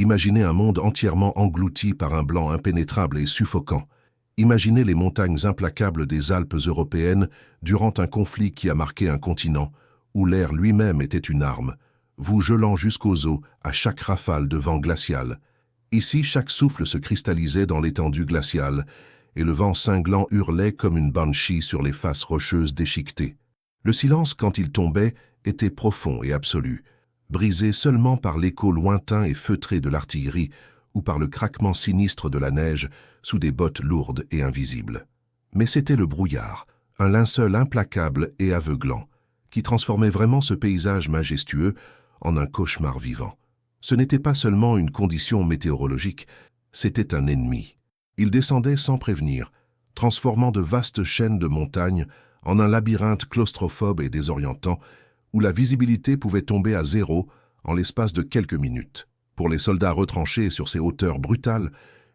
Imaginez un monde entièrement englouti par un blanc impénétrable et suffocant. Imaginez les montagnes implacables des Alpes européennes durant un conflit qui a marqué un continent, où l'air lui-même était une arme, vous gelant jusqu'aux os à chaque rafale de vent glacial. Ici, chaque souffle se cristallisait dans l'étendue glaciale, et le vent cinglant hurlait comme une banshee sur les faces rocheuses déchiquetées. Le silence, quand il tombait, était profond et absolu, brisé seulement par l'écho lointain et feutré de l'artillerie ou par le craquement sinistre de la neige sous des bottes lourdes et invisibles. Mais c'était le brouillard, un linceul implacable et aveuglant, qui transformait vraiment ce paysage majestueux en un cauchemar vivant. Ce n'était pas seulement une condition météorologique, c'était un ennemi. Il descendait sans prévenir, transformant de vastes chaînes de montagnes en un labyrinthe claustrophobe et désorientant, où la visibilité pouvait tomber à zéro en l'espace de quelques minutes. Pour les soldats retranchés sur ces hauteurs brutales,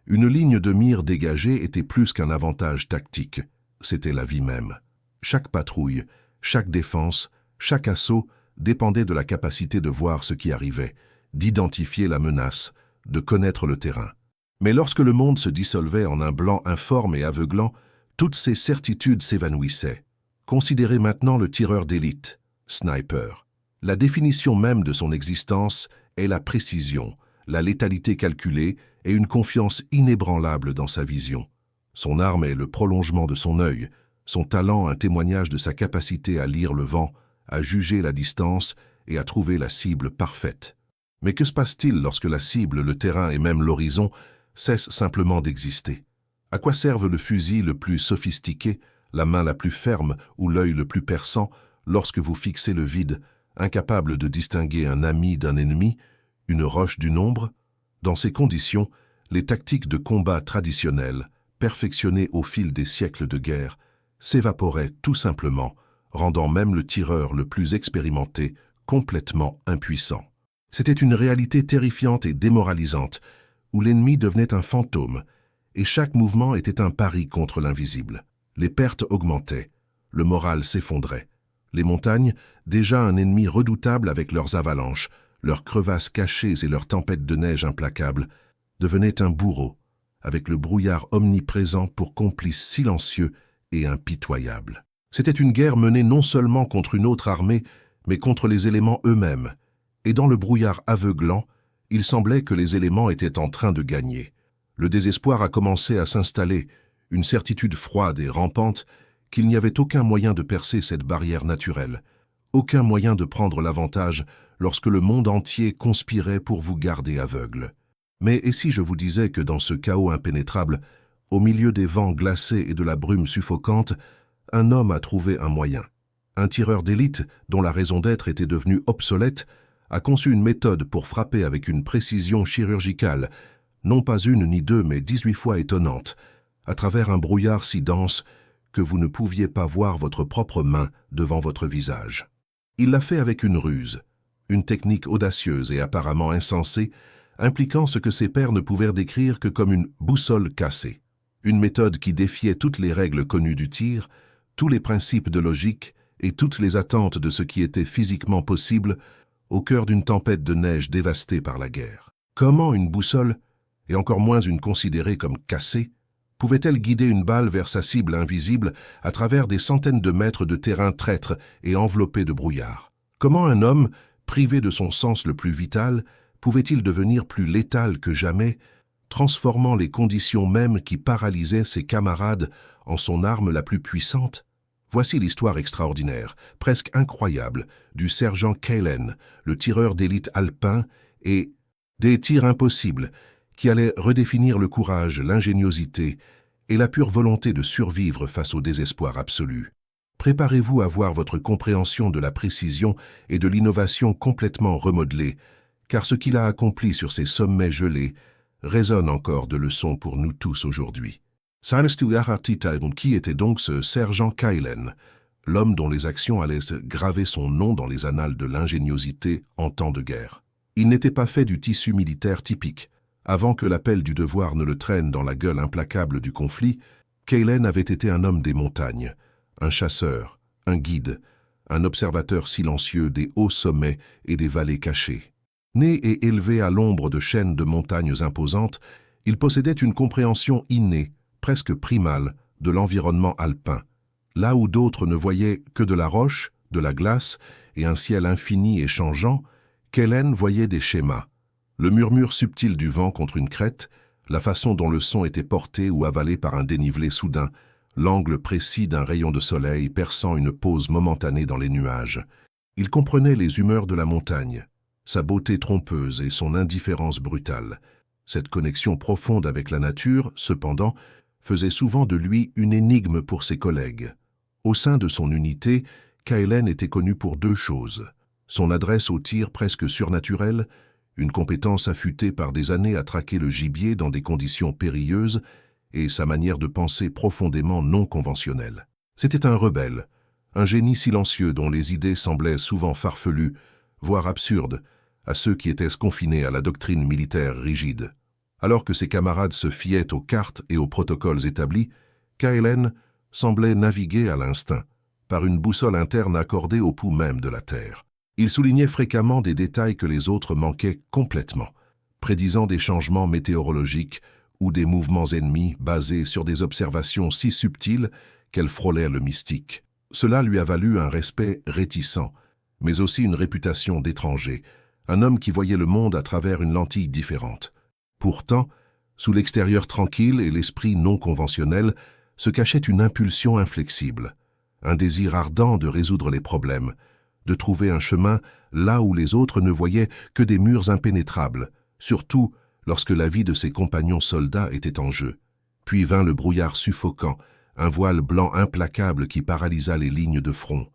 une ligne de mire dégagée était plus qu'un avantage tactique, c'était la vie même. Chaque patrouille, chaque défense, chaque assaut dépendait de la capacité de voir ce qui arrivait, d'identifier la menace, de connaître le terrain. Mais lorsque le monde se dissolvait en un blanc informe et aveuglant, toutes ces certitudes s'évanouissaient. Considérez maintenant le tireur d'élite, sniper. La définition même de son existence est la précision, la létalité calculée et une confiance inébranlable dans sa vision. Son arme est le prolongement de son œil, son talent un témoignage de sa capacité à lire le vent, à juger la distance et à trouver la cible parfaite. Mais que se passe-t-il lorsque la cible, le terrain et même l'horizon cessent simplement d'exister? À quoi servent le fusil le plus sophistiqué, la main la plus ferme ou l'œil le plus perçant lorsque vous fixez le vide, incapable de distinguer un ami d'un ennemi, une roche d'une ombre? Dans ces conditions, les tactiques de combat traditionnelles, perfectionnées au fil des siècles de guerre, s'évaporaient tout simplement, rendant même le tireur le plus expérimenté complètement impuissant. C'était une réalité terrifiante et démoralisante, où l'ennemi devenait un fantôme, et chaque mouvement était un pari contre l'invisible. Les pertes augmentaient, le moral s'effondrait. Les montagnes, déjà un ennemi redoutable avec leurs avalanches, leurs crevasses cachées et leurs tempêtes de neige implacables, devenaient un bourreau, avec le brouillard omniprésent pour complice silencieux et impitoyable. C'était une guerre menée non seulement contre une autre armée, mais contre les éléments eux-mêmes, et dans le brouillard aveuglant, il semblait que les éléments étaient en train de gagner. Le désespoir a commencé à s'installer, une certitude froide et rampante qu'il n'y avait aucun moyen de percer cette barrière naturelle, aucun moyen de prendre l'avantage lorsque le monde entier conspirait pour vous garder aveugle. Mais et si je vous disais que dans ce chaos impénétrable, au milieu des vents glacés et de la brume suffocante, un homme a trouvé un moyen. Un tireur d'élite, dont la raison d'être était devenue obsolète, a conçu une méthode pour frapper avec une précision chirurgicale, non pas une ni deux, mais 18 fois étonnante, à travers un brouillard si dense que vous ne pouviez pas voir votre propre main devant votre visage. Il l'a fait avec une ruse, une technique audacieuse et apparemment insensée, impliquant ce que ses pairs ne pouvaient décrire que comme une boussole cassée. Une méthode qui défiait toutes les règles connues du tir, tous les principes de logique et toutes les attentes de ce qui était physiquement possible au cœur d'une tempête de neige dévastée par la guerre. Comment une boussole, et encore moins une considérée comme cassée, pouvait-elle guider une balle vers sa cible invisible à travers des centaines de mètres de terrain traître et enveloppé de brouillard? Comment un homme, privé de son sens le plus vital, pouvait-il devenir plus létal que jamais, transformant les conditions mêmes qui paralysaient ses camarades en son arme la plus puissante? Voici l'histoire extraordinaire, presque incroyable, du sergent Kalen, le tireur d'élite alpin, et des tirs impossibles, qui allaient redéfinir le courage, l'ingéniosité et la pure volonté de survivre face au désespoir absolu. Préparez-vous à voir votre compréhension de la précision et de l'innovation complètement remodelée, car ce qu'il a accompli sur ces sommets gelés résonne encore de leçon pour nous tous aujourd'hui. Qui était donc ce sergent Kalen, l'homme dont les actions allaient graver son nom dans les annales de l'ingéniosité en temps de guerre? Il n'était pas fait du tissu militaire typique. Avant que l'appel du devoir ne le traîne dans la gueule implacable du conflit, Kalen avait été un homme des montagnes, un chasseur, un guide, un observateur silencieux des hauts sommets et des vallées cachées. Né et élevé à l'ombre de chaînes de montagnes imposantes, il possédait une compréhension innée, presque primale, de l'environnement alpin. Là où d'autres ne voyaient que de la roche, de la glace et un ciel infini et changeant, Kellen voyait des schémas. Le murmure subtil du vent contre une crête, la façon dont le son était porté ou avalé par un dénivelé soudain, l'angle précis d'un rayon de soleil perçant une pause momentanée dans les nuages. Il comprenait les humeurs de la montagne, sa beauté trompeuse et son indifférence brutale. Cette connexion profonde avec la nature, cependant, faisait souvent de lui une énigme pour ses collègues. Au sein de son unité, Kellen était connu pour deux choses. Son adresse au tir presque surnaturelle, une compétence affûtée par des années à traquer le gibier dans des conditions périlleuses, et sa manière de penser profondément non conventionnelle. C'était un rebelle, un génie silencieux dont les idées semblaient souvent farfelues, voire absurdes, à ceux qui étaient confinés à la doctrine militaire rigide. Alors que ses camarades se fiaient aux cartes et aux protocoles établis, Kellen semblait naviguer à l'instinct, par une boussole interne accordée au pouls même de la Terre. Il soulignait fréquemment des détails que les autres manquaient complètement, prédisant des changements météorologiques ou des mouvements ennemis basés sur des observations si subtiles qu'elles frôlaient le mystique. Cela lui a valu un respect réticent, mais aussi une réputation d'étranger, un homme qui voyait le monde à travers une lentille différente. Pourtant, sous l'extérieur tranquille et l'esprit non conventionnel, se cachait une impulsion inflexible, un désir ardent de résoudre les problèmes, de trouver un chemin là où les autres ne voyaient que des murs impénétrables, surtout lorsque la vie de ses compagnons soldats était en jeu. Puis vint le brouillard suffocant, un voile blanc implacable qui paralysa les lignes de front.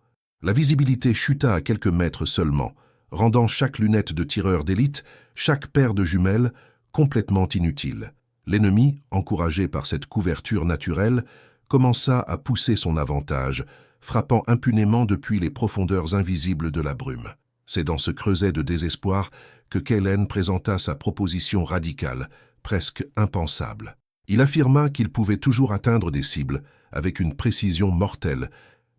La visibilité chuta à quelques mètres seulement, rendant chaque lunette de tireur d'élite, chaque paire de jumelles, complètement inutile. L'ennemi, encouragé par cette couverture naturelle, commença à pousser son avantage, frappant impunément depuis les profondeurs invisibles de la brume. C'est dans ce creuset de désespoir que Kellen présenta sa proposition radicale, presque impensable. Il affirma qu'il pouvait toujours atteindre des cibles, avec une précision mortelle,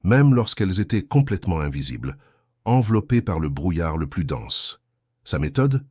même lorsqu'elles étaient complètement invisibles, enveloppées par le brouillard le plus dense. Sa méthode?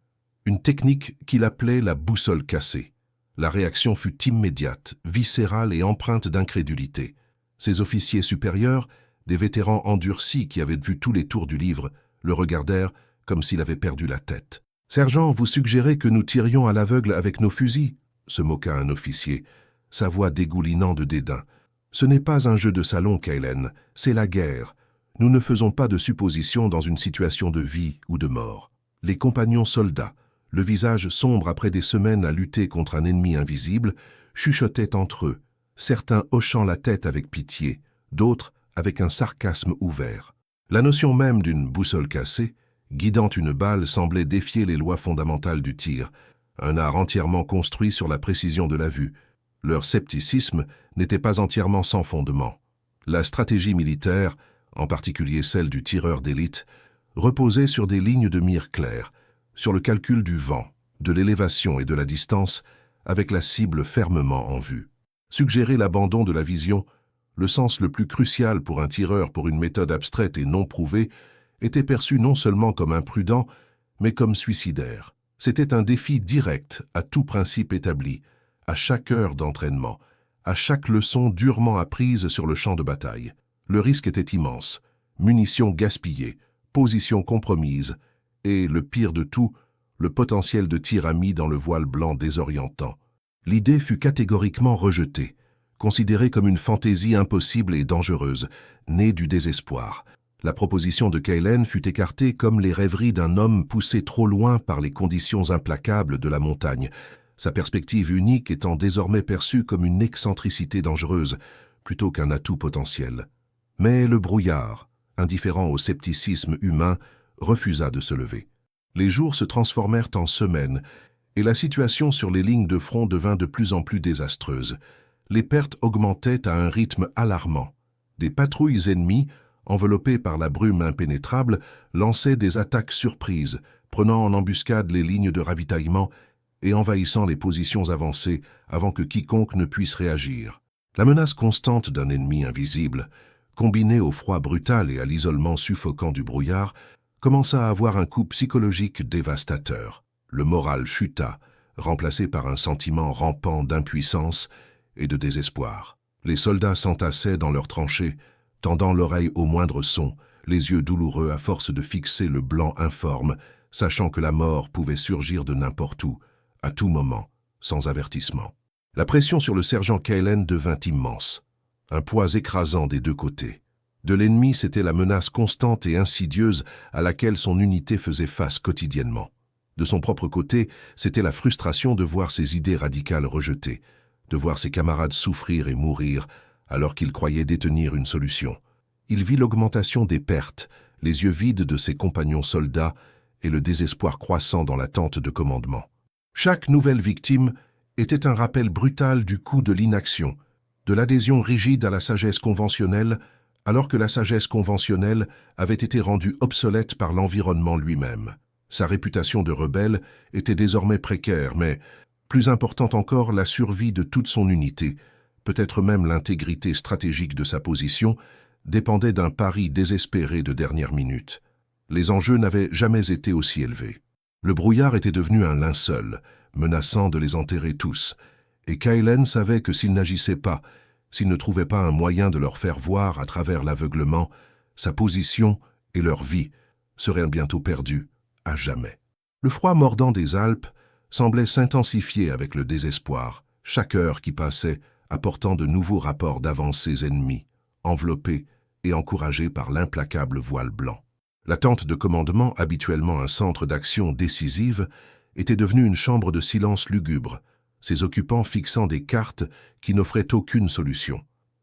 Une technique qu'il appelait la boussole cassée. La réaction fut immédiate, viscérale et empreinte d'incrédulité. Ses officiers supérieurs, des vétérans endurcis qui avaient vu tous les tours du livre, le regardèrent comme s'il avait perdu la tête. « Sergent, vous suggérez que nous tirions à l'aveugle avec nos fusils ?» se moqua un officier, sa voix dégoulinant de dédain. « Ce n'est pas un jeu de salon, Kellen, c'est la guerre. Nous ne faisons pas de suppositions dans une situation de vie ou de mort. » Les compagnons soldats, le visage sombre après des semaines à lutter contre un ennemi invisible, chuchotaient entre eux, certains hochant la tête avec pitié, d'autres avec un sarcasme ouvert. La notion même d'une boussole cassée, guidant une balle, semblait défier les lois fondamentales du tir, un art entièrement construit sur la précision de la vue. Leur scepticisme n'était pas entièrement sans fondement. La stratégie militaire, en particulier celle du tireur d'élite, reposait sur des lignes de mire claires, sur le calcul du vent, de l'élévation et de la distance, avec la cible fermement en vue. Suggérer l'abandon de la vision, le sens le plus crucial pour un tireur pour une méthode abstraite et non prouvée, était perçu non seulement comme imprudent, mais comme suicidaire. C'était un défi direct à tout principe établi, à chaque heure d'entraînement, à chaque leçon durement apprise sur le champ de bataille. Le risque était immense, munitions gaspillées, positions compromises, et, le pire de tout, le potentiel de tir ami dans le voile blanc désorientant. L'idée fut catégoriquement rejetée, considérée comme une fantaisie impossible et dangereuse, née du désespoir. La proposition de Kellen fut écartée comme les rêveries d'un homme poussé trop loin par les conditions implacables de la montagne, sa perspective unique étant désormais perçue comme une excentricité dangereuse, plutôt qu'un atout potentiel. Mais le brouillard, indifférent au scepticisme humain, refusa de se lever. Les jours se transformèrent en semaines, et la situation sur les lignes de front devint de plus en plus désastreuse. Les pertes augmentaient à un rythme alarmant. Des patrouilles ennemies, enveloppées par la brume impénétrable, lançaient des attaques surprises, prenant en embuscade les lignes de ravitaillement et envahissant les positions avancées avant que quiconque ne puisse réagir. La menace constante d'un ennemi invisible, combinée au froid brutal et à l'isolement suffocant du brouillard, commença à avoir un coup psychologique dévastateur. Le moral chuta, remplacé par un sentiment rampant d'impuissance et de désespoir. Les soldats s'entassaient dans leurs tranchées, tendant l'oreille au moindre son, les yeux douloureux à force de fixer le blanc informe, sachant que la mort pouvait surgir de n'importe où, à tout moment, sans avertissement. La pression sur le sergent Kaylen devint immense, un poids écrasant des deux côtés. De l'ennemi, c'était la menace constante et insidieuse à laquelle son unité faisait face quotidiennement. De son propre côté, c'était la frustration de voir ses idées radicales rejetées, de voir ses camarades souffrir et mourir alors qu'il croyait détenir une solution. Il vit l'augmentation des pertes, les yeux vides de ses compagnons soldats et le désespoir croissant dans l'attente de commandement. Chaque nouvelle victime était un rappel brutal du coût de l'inaction, de l'adhésion rigide à la sagesse conventionnelle, alors que la sagesse conventionnelle avait été rendue obsolète par l'environnement lui-même. Sa réputation de rebelle était désormais précaire, mais, plus importante encore, la survie de toute son unité, peut-être même l'intégrité stratégique de sa position, dépendait d'un pari désespéré de dernière minute. Les enjeux n'avaient jamais été aussi élevés. Le brouillard était devenu un linceul, menaçant de les enterrer tous, et Kaylen savait que s'il n'agissait pas, s'il ne trouvait pas un moyen de leur faire voir à travers l'aveuglement, sa position et leur vie seraient bientôt perdues, à jamais. Le froid mordant des Alpes semblait s'intensifier avec le désespoir, chaque heure qui passait apportant de nouveaux rapports d'avancées ennemies, enveloppés et encouragés par l'implacable voile blanc. La tente de commandement, habituellement un centre d'action décisive, était devenue une chambre de silence lugubre, ses occupants fixant des cartes qui n'offraient aucune solution.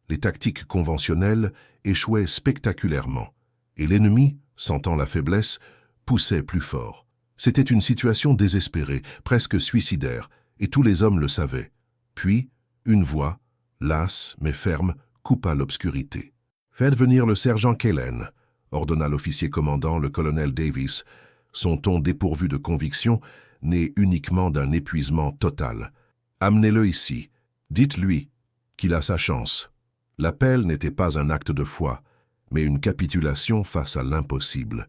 Les tactiques conventionnelles échouaient spectaculairement, et l'ennemi, sentant la faiblesse, poussait plus fort. C'était une situation désespérée, presque suicidaire, et tous les hommes le savaient. Puis, une voix, lasse mais ferme, coupa l'obscurité. « Faites venir le sergent Kaylen », ordonna l'officier commandant, le colonel Davis, son ton dépourvu de conviction, né uniquement d'un épuisement total. « Amenez-le ici. Dites-lui qu'il a sa chance. » L'appel n'était pas un acte de foi, mais une capitulation face à l'impossible.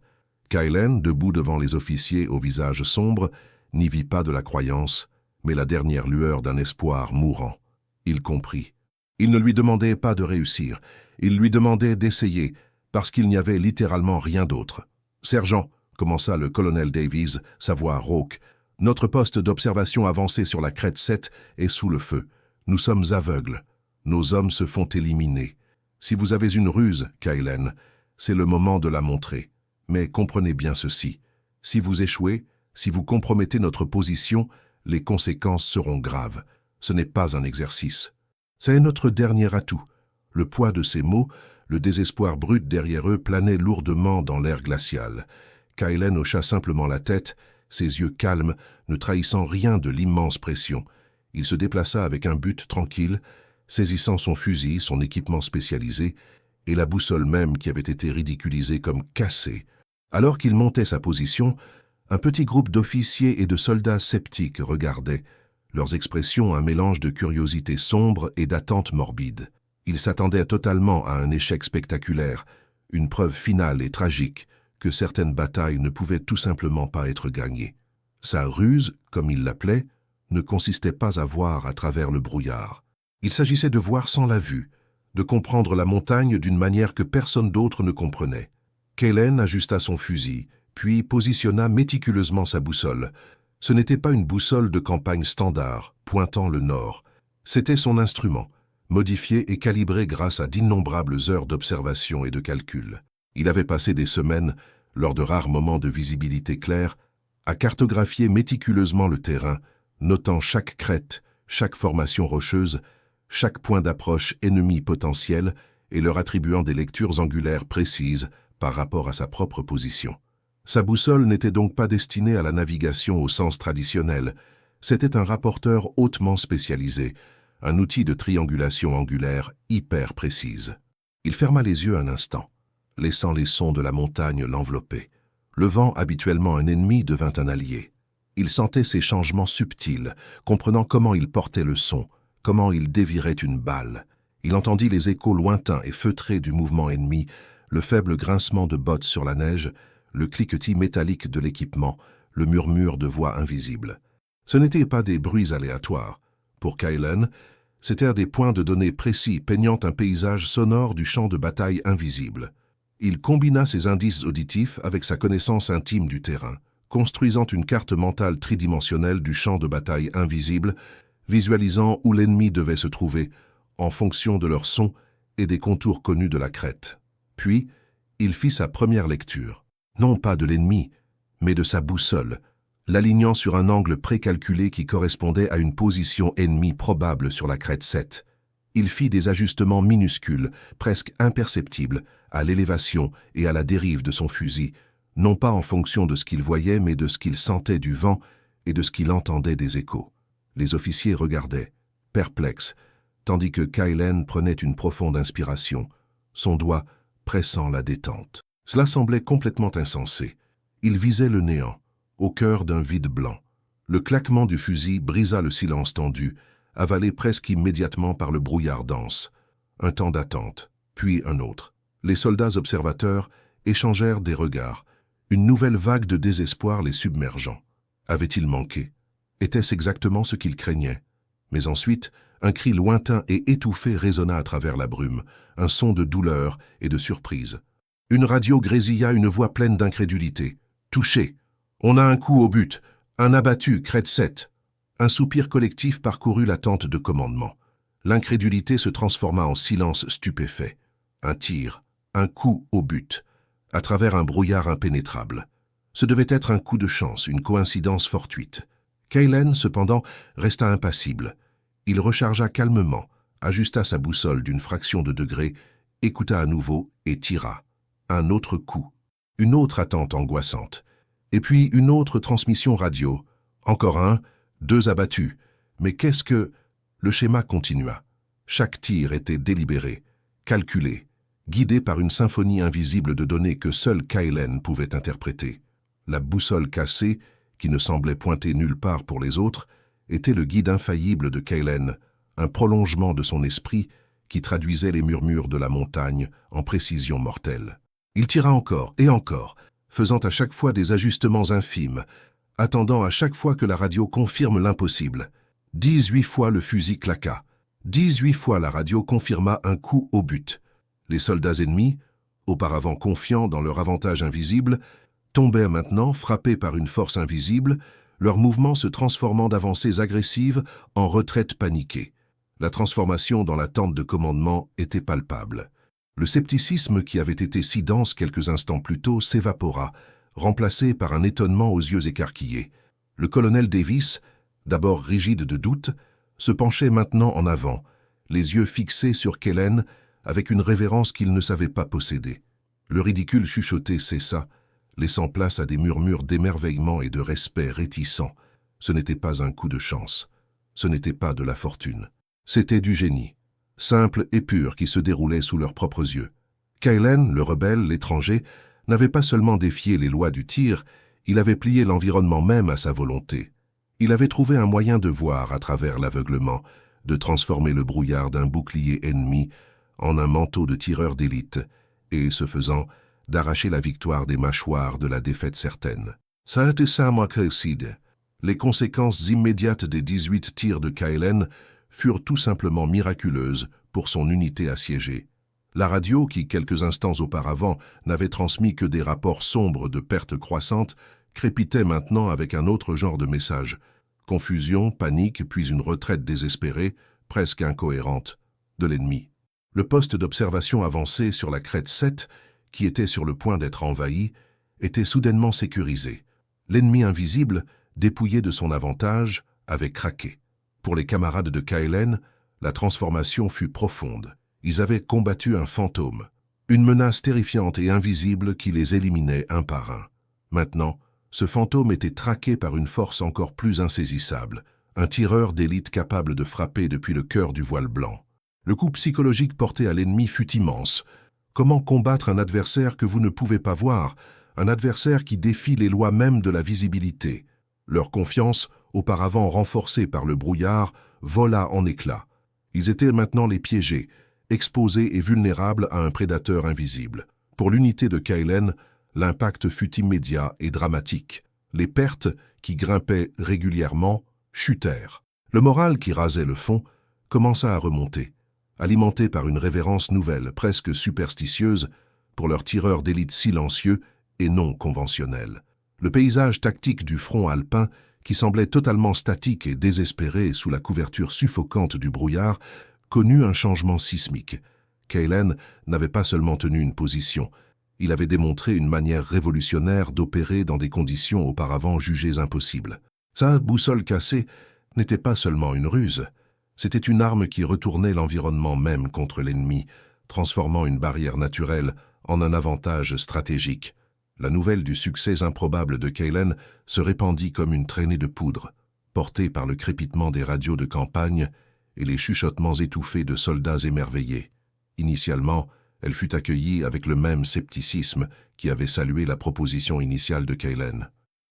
Kaylen, debout devant les officiers au visage sombre, n'y vit pas de la croyance, mais la dernière lueur d'un espoir mourant. Il comprit. Il ne lui demandait pas de réussir, il lui demandait d'essayer, parce qu'il n'y avait littéralement rien d'autre. « Sergent », commença le colonel Davies, sa voix rauque, « notre poste d'observation avancé sur la crête 7 est sous le feu. Nous sommes aveugles. Nos hommes se font éliminer. Si vous avez une ruse, Kaylen, c'est le moment de la montrer. Mais comprenez bien ceci. Si vous échouez, si vous compromettez notre position, les conséquences seront graves. Ce n'est pas un exercice. C'est notre dernier atout. » Le poids de ces mots, le désespoir brut derrière eux planait lourdement dans l'air glacial. Kaylen hocha simplement la tête, ses yeux calmes, ne trahissant rien de l'immense pression. Il se déplaça avec un but tranquille, saisissant son fusil, son équipement spécialisé, et la boussole même qui avait été ridiculisée comme cassée. Alors qu'il montait sa position, un petit groupe d'officiers et de soldats sceptiques regardait, leurs expressions un mélange de curiosité sombre et d'attente morbide. Ils s'attendaient totalement à un échec spectaculaire, une preuve finale et tragique que certaines batailles ne pouvaient tout simplement pas être gagnées. Sa ruse, comme il l'appelait, ne consistait pas à voir à travers le brouillard. Il s'agissait de voir sans la vue, de comprendre la montagne d'une manière que personne d'autre ne comprenait. Kaylen ajusta son fusil, puis positionna méticuleusement sa boussole. Ce n'était pas une boussole de campagne standard, pointant le nord. C'était son instrument, modifié et calibré grâce à d'innombrables heures d'observation et de calcul. Il avait passé des semaines, lors de rares moments de visibilité claire, à cartographier méticuleusement le terrain, notant chaque crête, chaque formation rocheuse, chaque point d'approche ennemi potentiel et leur attribuant des lectures angulaires précises par rapport à sa propre position. Sa boussole n'était donc pas destinée à la navigation au sens traditionnel, c'était un rapporteur hautement spécialisé, un outil de triangulation angulaire hyper précise. Il ferma les yeux un instant, laissant les sons de la montagne l'envelopper. Le vent, habituellement un ennemi, devint un allié. Il sentait ces changements subtils, comprenant comment il portait le son, comment il dévirait une balle. Il entendit les échos lointains et feutrés du mouvement ennemi, le faible grincement de bottes sur la neige, le cliquetis métallique de l'équipement, le murmure de voix invisibles. Ce n'étaient pas des bruits aléatoires. Pour Kaylen, c'étaient des points de données précis peignant un paysage sonore du champ de bataille invisible. Il combina ses indices auditifs avec sa connaissance intime du terrain, construisant une carte mentale tridimensionnelle du champ de bataille invisible, visualisant où l'ennemi devait se trouver, en fonction de leur son et des contours connus de la crête. Puis, il fit sa première lecture, non pas de l'ennemi, mais de sa boussole, l'alignant sur un angle précalculé qui correspondait à une position ennemie probable sur la crête 7. Il fit des ajustements minuscules, presque imperceptibles, à l'élévation et à la dérive de son fusil, non pas en fonction de ce qu'il voyait, mais de ce qu'il sentait du vent et de ce qu'il entendait des échos. Les officiers regardaient, perplexes, tandis que Kaylen prenait une profonde inspiration, son doigt pressant la détente. Cela semblait complètement insensé. Il visait le néant, au cœur d'un vide blanc. Le claquement du fusil brisa le silence tendu, avalé presque immédiatement par le brouillard dense. Un temps d'attente, puis un autre. Les soldats observateurs échangèrent des regards, une nouvelle vague de désespoir les submergeant. Avait-il manqué? Était-ce exactement ce qu'ils craignaient? Mais ensuite, un cri lointain et étouffé résonna à travers la brume, un son de douleur et de surprise. Une radio grésilla une voix pleine d'incrédulité. « Touché! On a un coup au but! Un abattu, crête 7! » Un soupir collectif parcourut la tente de commandement. L'incrédulité se transforma en silence stupéfait. Un tir, un coup au but, à travers un brouillard impénétrable. Ce devait être un coup de chance, une coïncidence fortuite. Kaylen, cependant, resta impassible. Il rechargea calmement, ajusta sa boussole d'une fraction de degré, écouta à nouveau et tira. Un autre coup. Une autre attente angoissante. Et puis une autre transmission radio. Encore un, 2 abattus. Mais qu'est-ce que... Le schéma continua. Chaque tir était délibéré, calculé, guidé par une symphonie invisible de données que seul Kaylen pouvait interpréter. La boussole cassée, qui ne semblait pointer nulle part pour les autres, était le guide infaillible de Kaylen, un prolongement de son esprit qui traduisait les murmures de la montagne en précision mortelle. Il tira encore et encore, faisant à chaque fois des ajustements infimes, attendant à chaque fois que la radio confirme l'impossible. 18 fois le fusil claqua. 18 fois la radio confirma un coup au but. Les soldats ennemis, auparavant confiants dans leur avantage invisible, tombaient maintenant frappés par une force invisible, leurs mouvements se transformant d'avancées agressives en retraites paniquées. La transformation dans la tente de commandement était palpable. Le scepticisme qui avait été si dense quelques instants plus tôt s'évapora, remplacé par un étonnement aux yeux écarquillés. Le colonel Davis, d'abord rigide de doute, se penchait maintenant en avant, les yeux fixés sur Kaylen avec une révérence qu'il ne savait pas posséder. Le ridicule chuchoté cessa, laissant place à des murmures d'émerveillement et de respect réticents. Ce n'était pas un coup de chance, ce n'était pas de la fortune. C'était du génie, simple et pur qui se déroulait sous leurs propres yeux. Kaylen, le rebelle, l'étranger, n'avait pas seulement défié les lois du tir, il avait plié l'environnement même à sa volonté. Il avait trouvé un moyen de voir à travers l'aveuglement, de transformer le brouillard d'un bouclier ennemi en un manteau de tireur d'élite, et, ce faisant, d'arracher la victoire des mâchoires de la défaite certaine. Ça a été ça, moi, Cressid. Les conséquences immédiates des 18 tirs de Kaylen furent tout simplement miraculeuses pour son unité assiégée. La radio, qui quelques instants auparavant n'avait transmis que des rapports sombres de pertes croissantes, crépitait maintenant avec un autre genre de message. Confusion, panique, puis une retraite désespérée, presque incohérente, de l'ennemi. Le poste d'observation avancé sur la crête 7, qui était sur le point d'être envahi, était soudainement sécurisé. L'ennemi invisible, dépouillé de son avantage, avait craqué. Pour les camarades de Kaylen, la transformation fut profonde. Ils avaient combattu un fantôme, une menace terrifiante et invisible qui les éliminait un par un. Maintenant, ce fantôme était traqué par une force encore plus insaisissable, un tireur d'élite capable de frapper depuis le cœur du voile blanc. Le coup psychologique porté à l'ennemi fut immense. Comment combattre un adversaire que vous ne pouvez pas voir, un adversaire qui défie les lois mêmes de la visibilité? Leur confiance, auparavant renforcée par le brouillard, vola en éclats. Ils étaient maintenant les piégés, exposés et vulnérables à un prédateur invisible. Pour l'unité de Kaylen, L'impact fut immédiat et dramatique. Les pertes, qui grimpaient régulièrement, chutèrent. Le moral qui rasait le fond commença à remonter, alimenté par une révérence nouvelle, presque superstitieuse, pour leurs tireurs d'élite silencieux et non conventionnels. Le paysage tactique du front alpin, qui semblait totalement statique et désespéré sous la couverture suffocante du brouillard, connut un changement sismique. Kählen n'avait pas seulement tenu une position, il avait démontré une manière révolutionnaire d'opérer dans des conditions auparavant jugées impossibles. Sa boussole cassée n'était pas seulement une ruse, c'était une arme qui retournait l'environnement même contre l'ennemi, transformant une barrière naturelle en un avantage stratégique. La nouvelle du succès improbable de Kählen se répandit comme une traînée de poudre, portée par le crépitement des radios de campagne et les chuchotements étouffés de soldats émerveillés. Initialement, elle fut accueillie avec le même scepticisme qui avait salué la proposition initiale de Kählen.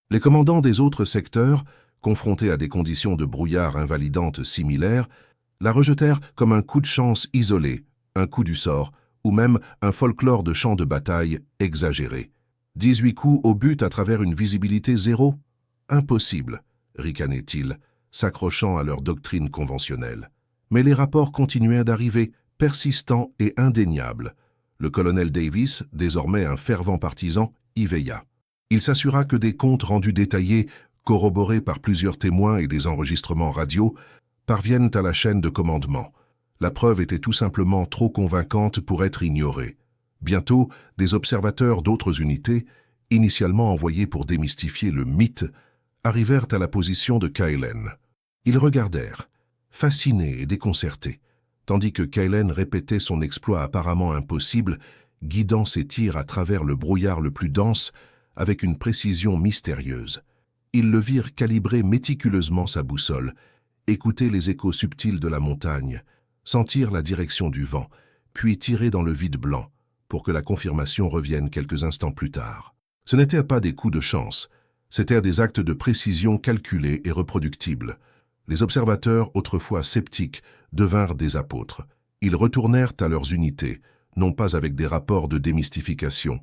Les commandants des autres secteurs, confrontés à des conditions de brouillard invalidantes similaires, la rejetèrent comme un coup de chance isolé, un coup du sort, ou même un folklore de champ de bataille exagéré. 18 coups au but à travers une visibilité zéro? Impossible, ricanaient-ils, s'accrochant à leur doctrine conventionnelle. Mais les rapports continuèrent d'arriver, persistants et indéniables. Le colonel Davis, désormais un fervent partisan, y veilla. Il s'assura que des comptes rendus détaillés, corroborés par plusieurs témoins et des enregistrements radio, parviennent à la chaîne de commandement. La preuve était tout simplement trop convaincante pour être ignorée. Bientôt, des observateurs d'autres unités, initialement envoyés pour démystifier le mythe, arrivèrent à la position de Kählen. Ils regardèrent, fascinés et déconcertés, tandis que Kählen répétait son exploit apparemment impossible, guidant ses tirs à travers le brouillard le plus dense avec une précision mystérieuse. Ils le virent calibrer méticuleusement sa boussole, écouter les échos subtils de la montagne, sentir la direction du vent, puis tirer dans le vide blanc, pour que la confirmation revienne quelques instants plus tard. Ce n'étaient pas des coups de chance, c'étaient des actes de précision calculés et reproductibles. Les observateurs, autrefois sceptiques, devinrent des apôtres. Ils retournèrent à leurs unités, non pas avec des rapports de démystification,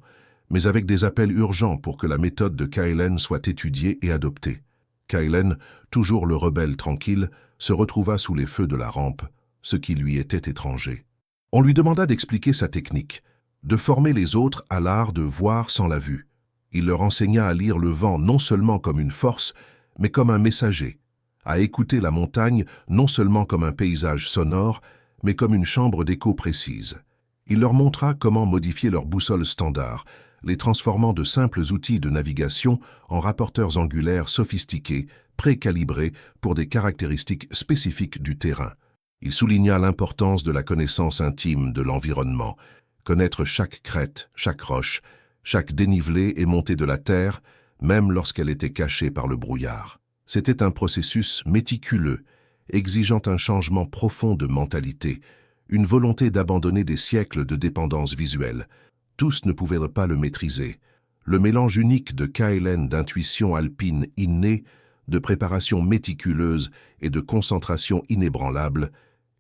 mais avec des appels urgents pour que la méthode de Kählen soit étudiée et adoptée. Kählen, toujours le rebelle tranquille, se retrouva sous les feux de la rampe, ce qui lui était étranger. On lui demanda d'expliquer sa technique, de former les autres à l'art de voir sans la vue. Il leur enseigna à lire le vent non seulement comme une force, mais comme un messager, à écouter la montagne non seulement comme un paysage sonore, mais comme une chambre d'écho précise. Il leur montra comment modifier leur boussole standard, les transformant de simples outils de navigation en rapporteurs angulaires sophistiqués, précalibrés pour des caractéristiques spécifiques du terrain. Il souligna l'importance de la connaissance intime de l'environnement, connaître chaque crête, chaque roche, chaque dénivelé et montée de la terre, même lorsqu'elle était cachée par le brouillard. C'était un processus méticuleux, exigeant un changement profond de mentalité, une volonté d'abandonner des siècles de dépendance visuelle. Tous ne pouvaient pas le maîtriser. Le mélange unique de Kählen d'intuition alpine innée, de préparation méticuleuse et de concentration inébranlable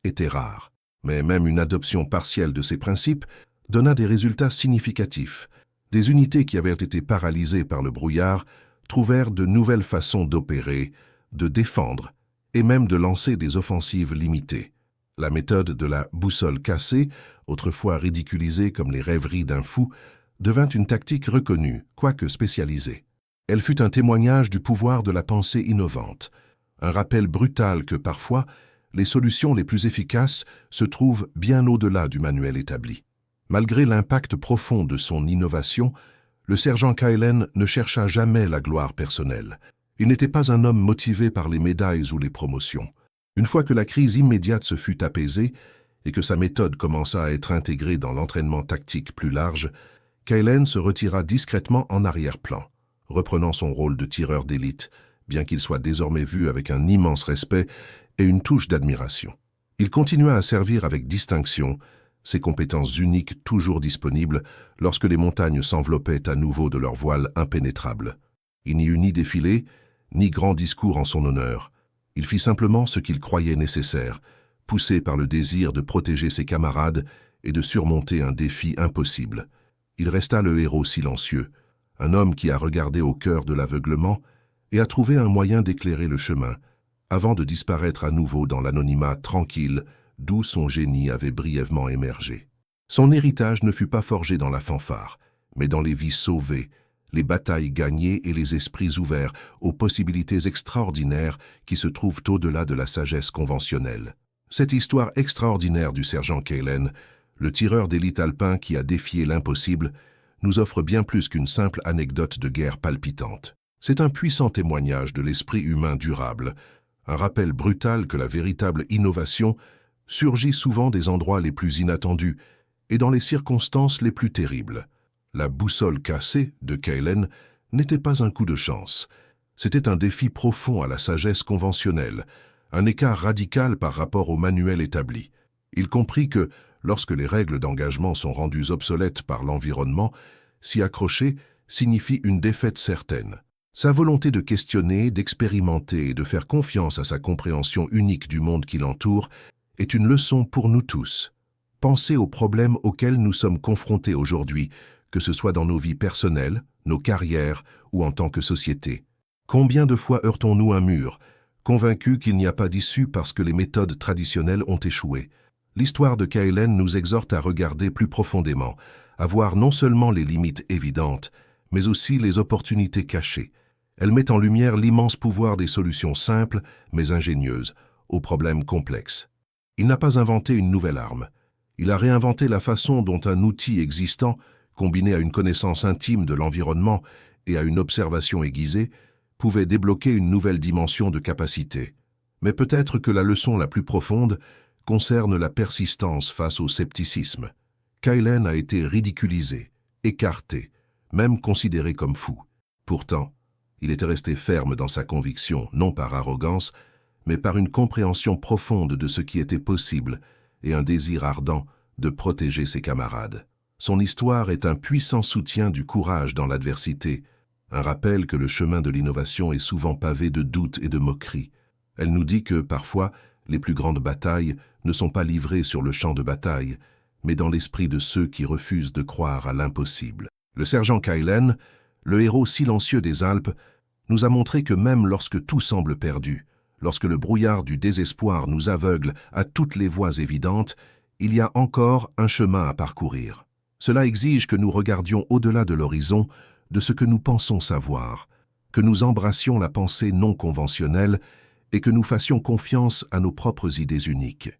était rare. Mais même une adoption partielle de ces principes donna des résultats significatifs. Des unités qui avaient été paralysées par le brouillard trouvèrent de nouvelles façons d'opérer, de défendre et même de lancer des offensives limitées. La méthode de la boussole cassée, autrefois ridiculisée comme les rêveries d'un fou, devint une tactique reconnue, quoique spécialisée. Elle fut un témoignage du pouvoir de la pensée innovante, un rappel brutal que parfois, les solutions les plus efficaces se trouvent bien au-delà du manuel établi. Malgré l'impact profond de son innovation, le sergent Kählen ne chercha jamais la gloire personnelle. Il n'était pas un homme motivé par les médailles ou les promotions. Une fois que la crise immédiate se fut apaisée et que sa méthode commença à être intégrée dans l'entraînement tactique plus large, Kählen se retira discrètement en arrière-plan, reprenant son rôle de tireur d'élite, bien qu'il soit désormais vu avec un immense respect et une touche d'admiration. Il continua à servir avec distinction, ses compétences uniques toujours disponibles lorsque les montagnes s'enveloppaient à nouveau de leur voile impénétrable. Il n'y eut ni défilé, ni grand discours en son honneur. Il fit simplement ce qu'il croyait nécessaire, poussé par le désir de protéger ses camarades et de surmonter un défi impossible. Il resta le héros silencieux, un homme qui a regardé au cœur de l'aveuglement et a trouvé un moyen d'éclairer le chemin, avant de disparaître à nouveau dans l'anonymat tranquille d'où son génie avait brièvement émergé. Son héritage ne fut pas forgé dans la fanfare, mais dans les vies sauvées, les batailles gagnées et les esprits ouverts aux possibilités extraordinaires qui se trouvent au-delà de la sagesse conventionnelle. Cette histoire extraordinaire du sergent Kaylen, le tireur d'élite alpin qui a défié l'impossible, nous offre bien plus qu'une simple anecdote de guerre palpitante. C'est un puissant témoignage de l'esprit humain durable, un rappel brutal que la véritable innovation surgit souvent des endroits les plus inattendus et dans les circonstances les plus terribles. La boussole cassée de Kaylen n'était pas un coup de chance. C'était un défi profond à la sagesse conventionnelle, un écart radical par rapport au manuel établi. Il comprit que, lorsque les règles d'engagement sont rendues obsolètes par l'environnement, s'y accrocher signifie une défaite certaine. Sa volonté de questionner, d'expérimenter et de faire confiance à sa compréhension unique du monde qui l'entoure est une leçon pour nous tous. Pensez aux problèmes auxquels nous sommes confrontés aujourd'hui, que ce soit dans nos vies personnelles, nos carrières ou en tant que société. Combien de fois heurtons-nous un mur, convaincus qu'il n'y a pas d'issue parce que les méthodes traditionnelles ont échoué? L'histoire de Kaylen nous exhorte à regarder plus profondément, à voir non seulement les limites évidentes, mais aussi les opportunités cachées. Elle met en lumière l'immense pouvoir des solutions simples, mais ingénieuses, aux problèmes complexes. Il n'a pas inventé une nouvelle arme. Il a réinventé la façon dont un outil existant, combiné à une connaissance intime de l'environnement et à une observation aiguisée, pouvait débloquer une nouvelle dimension de capacité. Mais peut-être que la leçon la plus profonde concerne la persistance face au scepticisme. Kaylen a été ridiculisé, écarté, même considéré comme fou. Pourtant, il était resté ferme dans sa conviction, non par arrogance, mais par une compréhension profonde de ce qui était possible et un désir ardent de protéger ses camarades. Son histoire est un puissant soutien du courage dans l'adversité, un rappel que le chemin de l'innovation est souvent pavé de doutes et de moqueries. Elle nous dit que, parfois, les plus grandes batailles ne sont pas livrées sur le champ de bataille, mais dans l'esprit de ceux qui refusent de croire à l'impossible. Le sergent Kaylen, le héros silencieux des Alpes, nous a montré que même lorsque tout semble perdu, lorsque le brouillard du désespoir nous aveugle à toutes les voies évidentes, il y a encore un chemin à parcourir. Cela exige que nous regardions au-delà de l'horizon de ce que nous pensons savoir, que nous embrassions la pensée non conventionnelle et que nous fassions confiance à nos propres idées uniques.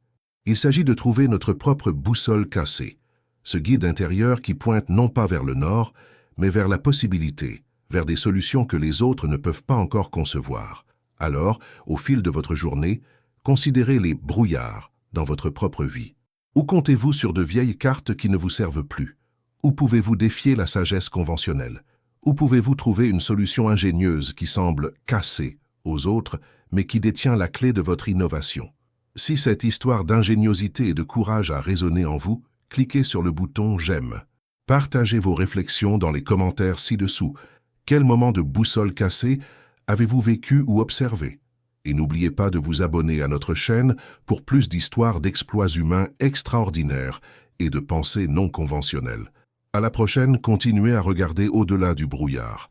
Il s'agit de trouver notre propre boussole cassée, ce guide intérieur qui pointe non pas vers le nord, mais vers la possibilité, vers des solutions que les autres ne peuvent pas encore concevoir. Alors, au fil de votre journée, considérez les brouillards dans votre propre vie. Où comptez-vous sur de vieilles cartes qui ne vous servent plus? Où pouvez-vous défier la sagesse conventionnelle? Où pouvez-vous trouver une solution ingénieuse qui semble cassée aux autres, mais qui détient la clé de votre innovation? Si cette histoire d'ingéniosité et de courage a résonné en vous, cliquez sur le bouton « J'aime ». Partagez vos réflexions dans les commentaires ci-dessous. Quel moment de boussole cassée avez-vous vécu ou observé? Et n'oubliez pas de vous abonner à notre chaîne pour plus d'histoires d'exploits humains extraordinaires et de pensées non conventionnelles. À la prochaine, continuez à regarder au-delà du brouillard.